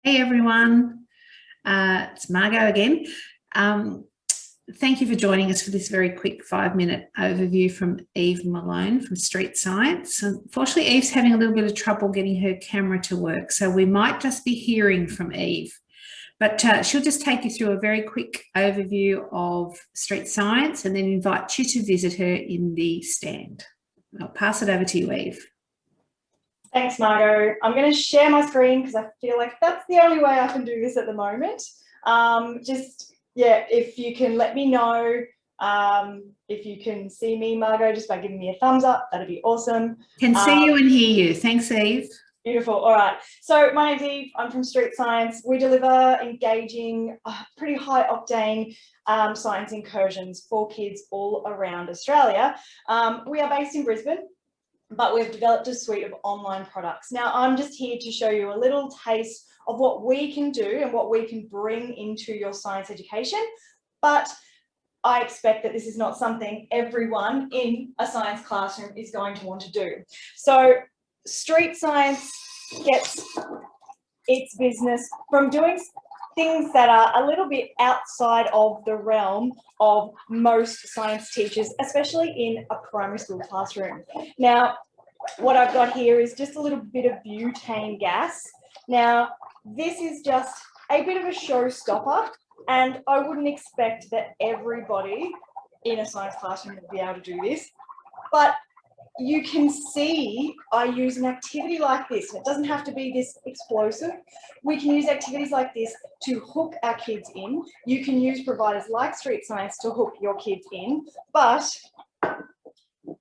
Hey everyone, it's Margot again. Thank you for joining us for this very quick 5-minute overview from Eve Malone from Street Science. Unfortunately, Eve's having a little bit of trouble getting her camera to work, so we might just be hearing from Eve. But she'll just take you through a very quick overview of Street Science and then invite you to visit her in the stand. I'll pass it over to you, Eve. Thanks, Margot. I'm going to share my screen because I feel like that's the only way I can do this at the moment. If you can let me know if you can see me, Margot, just by giving me a thumbs up, that'd be awesome. Can see you and hear you. Thanks, Eve. Beautiful. All right. So my name's Eve. I'm from Street Science. We deliver engaging, pretty high octane science incursions for kids all around Australia. We are based in Brisbane, but we've developed a suite of online products. Now, I'm just here to show you a little taste of what we can do and what we can bring into your science education. But I expect that this is not something everyone in a science classroom is going to want to do. So Street Science gets its business from doing things that are a little bit outside of the realm of most science teachers, especially in a primary school classroom. Now, what I've got here is just a little bit of butane gas. Now, this is just a bit of a showstopper, and I wouldn't expect that everybody in a science classroom would be able to do this, but you can see I use an activity like this. It doesn't have to be this explosive. We can use activities like this to hook our kids in. You can use providers like Street Science to hook your kids in, but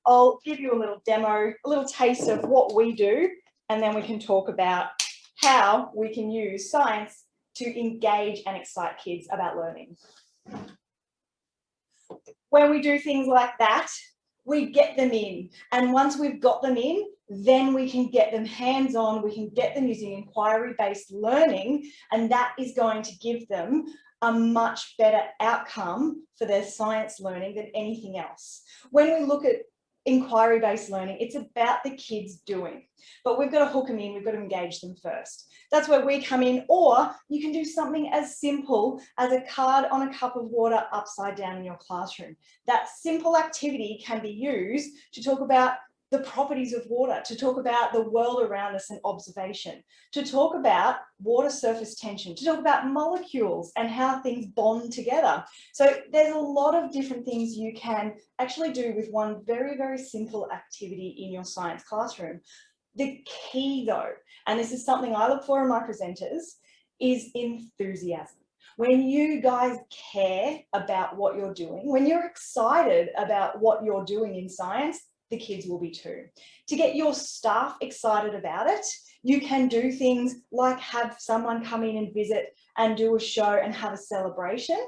I'll give you a little demo, a little taste of what we do, and then we can talk about how we can use science to engage and excite kids about learning. When we do things like that, we get them in, and once we've got them in, then we can get them hands-on, we can get them using inquiry-based learning, and that is going to give them a much better outcome for their science learning than anything else. When we look at inquiry-based learning, it's about the kids doing, but we've got to hook them in, we've got to engage them first. That's where we come in, or you can do something as simple as a card on a cup of water upside down in your classroom. That simple activity can be used to talk about the properties of water, to talk about the world around us and observation, to talk about water surface tension, to talk about molecules and how things bond together. So there's a lot of different things you can actually do with one very, very simple activity in your science classroom. The key though, and this is something I look for in my presenters, is enthusiasm. When you guys care about what you're doing, when you're excited about what you're doing in science, the kids will be too. To get your staff excited about it, you can do things like have someone come in and visit and do a show and have a celebration,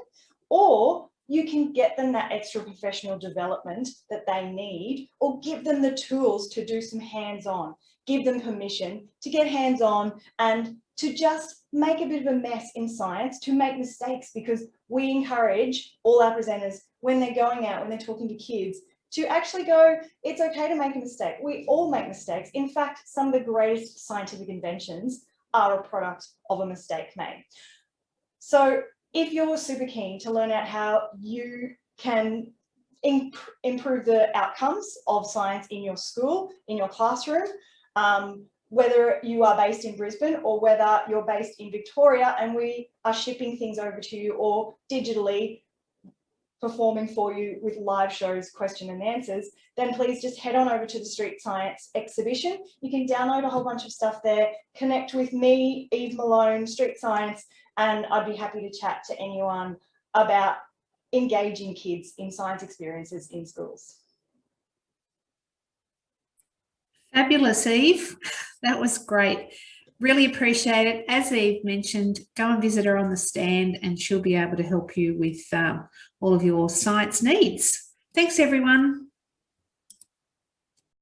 or you can get them that extra professional development that they need, or give them the tools to do some hands-on, give them permission to get hands-on and to just make a bit of a mess in science, to make mistakes, because we encourage all our presenters when they're going out, when they're talking to kids, to actually go, it's okay to make a mistake. We all make mistakes. In fact, some of the greatest scientific inventions are a product of a mistake made. So if you're super keen to learn out how you can improve the outcomes of science in your school, in your classroom, whether you are based in Brisbane or whether you're based in Victoria and we are shipping things over to you or digitally performing for you with live shows, question and answers, then please just head on over to the Street Science exhibition. You can download a whole bunch of stuff there, connect with me, Eve Malone, Street Science, and I'd be happy to chat to anyone about engaging kids in science experiences in schools. Fabulous, Eve. That was great. Really appreciate it. As Eve mentioned, go and visit her on the stand and she'll be able to help you with all of your science needs. Thanks, everyone.